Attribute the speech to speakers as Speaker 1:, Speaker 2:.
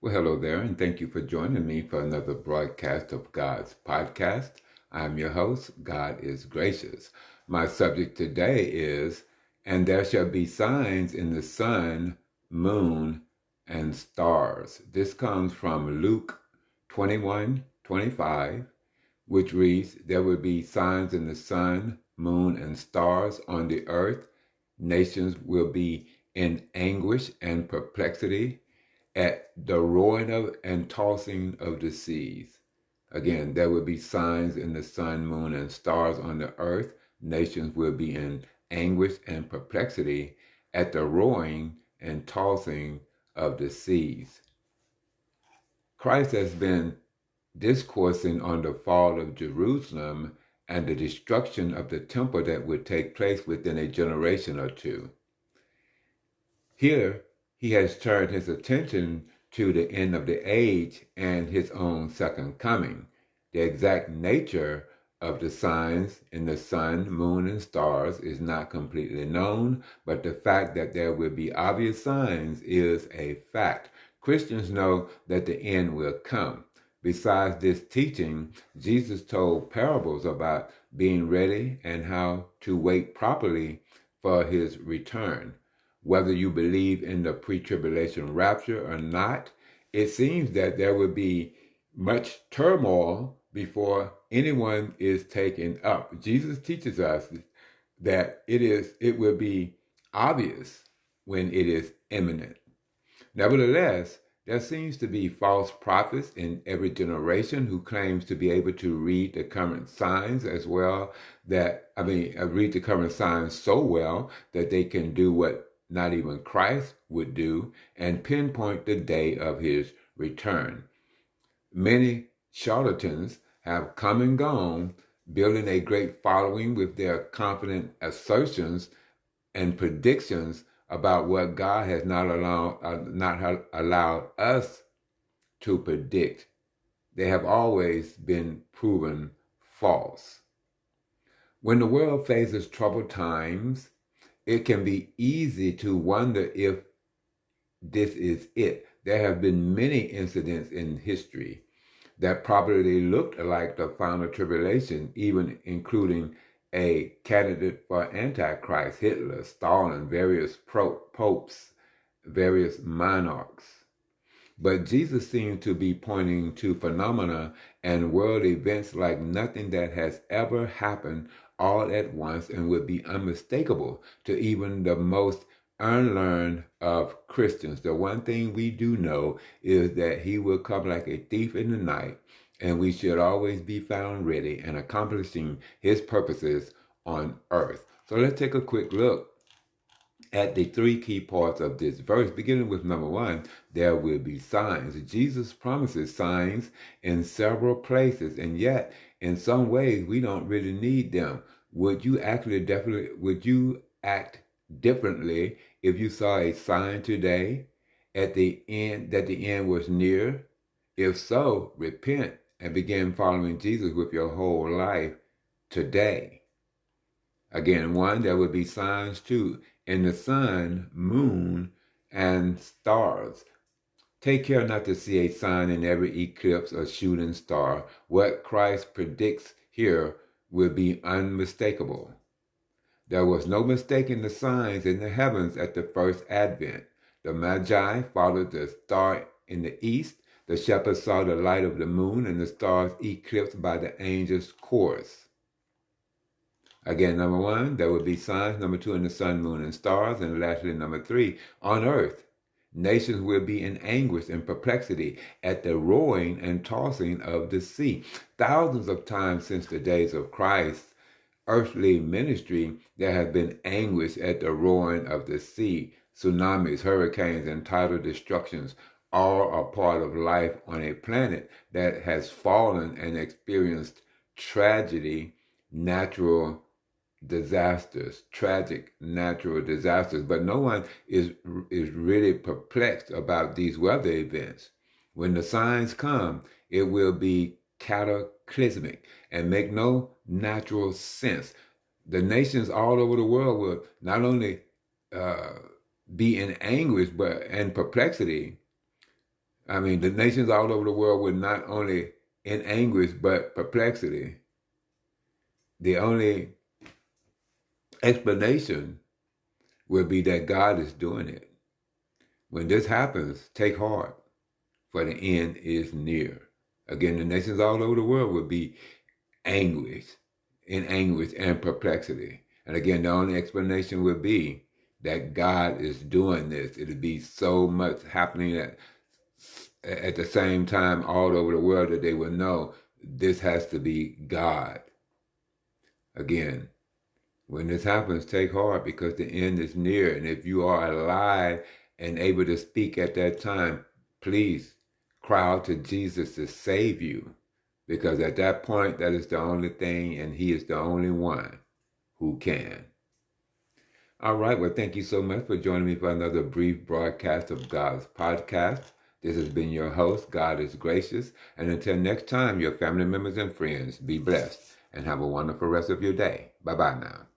Speaker 1: Well, hello there, and thank you for joining me for another broadcast of God's podcast. I'm your host, God is Gracious. My subject today is, and there shall be signs in the sun, moon, and stars. This comes from Luke 21:25, which reads, there will be signs in the sun, moon, and stars on the earth. Nations will be in anguish and perplexity at the roaring of and tossing of the seas. Again, there will be signs in the sun, moon, and stars on the earth. Nations will be in anguish and perplexity at the roaring and tossing of the seas. Christ has been discoursing on the fall of Jerusalem and the destruction of the temple that would take place within a generation or two. Here, he has turned his attention to the end of the age and his own second coming. The exact nature of the signs in the sun, moon, and stars is not completely known, but the fact that there will be obvious signs is a fact. Christians know that the end will come. Besides this teaching, Jesus told parables about being ready and how to wait properly for his return. Whether you believe in the pre-tribulation rapture or not, it seems that there will be much turmoil before anyone is taken up. Jesus teaches us that it will be obvious when it is imminent. Nevertheless, there seems to be false prophets in every generation who claims to be able to read the current signs read the current signs so well that they can do what not even Christ would do and pinpoint the day of his return. Many charlatans have come and gone, building a great following with their confident assertions and predictions about what God has not allowed us to predict. They have always been proven false. When the world faces troubled times, it can be easy to wonder if this is it. There have been many incidents in history that probably looked like the final tribulation, even including a candidate for Antichrist, Hitler, Stalin, various popes, various monarchs. But Jesus seemed to be pointing to phenomena and world events like nothing that has ever happened all at once and would be unmistakable to even the most unlearned of Christians. The one thing we do know is that he will come like a thief in the night, and we should always be found ready and accomplishing his purposes on earth. So let's take a quick look at the three key parts of this verse, beginning with number 1, there will be signs. Jesus promises signs in several places, and yet in some ways we don't really need them. Would you act differently if you saw a sign today at the end that the end was near? If so, repent and begin following Jesus with your whole life today. Again, 1, there will be signs. 2, in the sun, moon, and stars. Take care not to see a sign in every eclipse or shooting star. What Christ predicts here will be unmistakable. There was no mistaking the signs in the heavens at the first advent. The Magi followed the star in the east. The shepherds saw the light of the moon and the stars eclipsed by the angel's course. Again, number 1, there will be signs. Number 2, in the sun, moon, and stars. And lastly, number 3, on earth, nations will be in anguish and perplexity at the roaring and tossing of the sea. Thousands of times since the days of Christ's earthly ministry, there has been anguish at the roaring of the sea. Tsunamis, hurricanes, and tidal destructions all are part of life on a planet that has fallen and experienced tragedy, tragic natural disasters, but no one is really perplexed about these weather events. When the signs come, it will be cataclysmic and make no natural sense. The nations all over the world will not only be in anguish and perplexity, I mean, the nations all over the world were not only in anguish, but perplexity. The only explanation will be that God is doing it. When this happens, take heart, for the end is near. Again, the nations all over the world will be in anguish and perplexity. And again, the only explanation will be that God is doing this. It'll be so much happening at the same time all over the world that they will know this has to be God. Again, when this happens, take heart because the end is near. And if you are alive and able to speak at that time, please cry out to Jesus to save you. Because at that point, that is the only thing, and he is the only one who can. All right, well, thank you so much for joining me for another brief broadcast of God's podcast. This has been your host, God is Gracious. And until next time, your family members and friends, be blessed and have a wonderful rest of your day. Bye-bye now.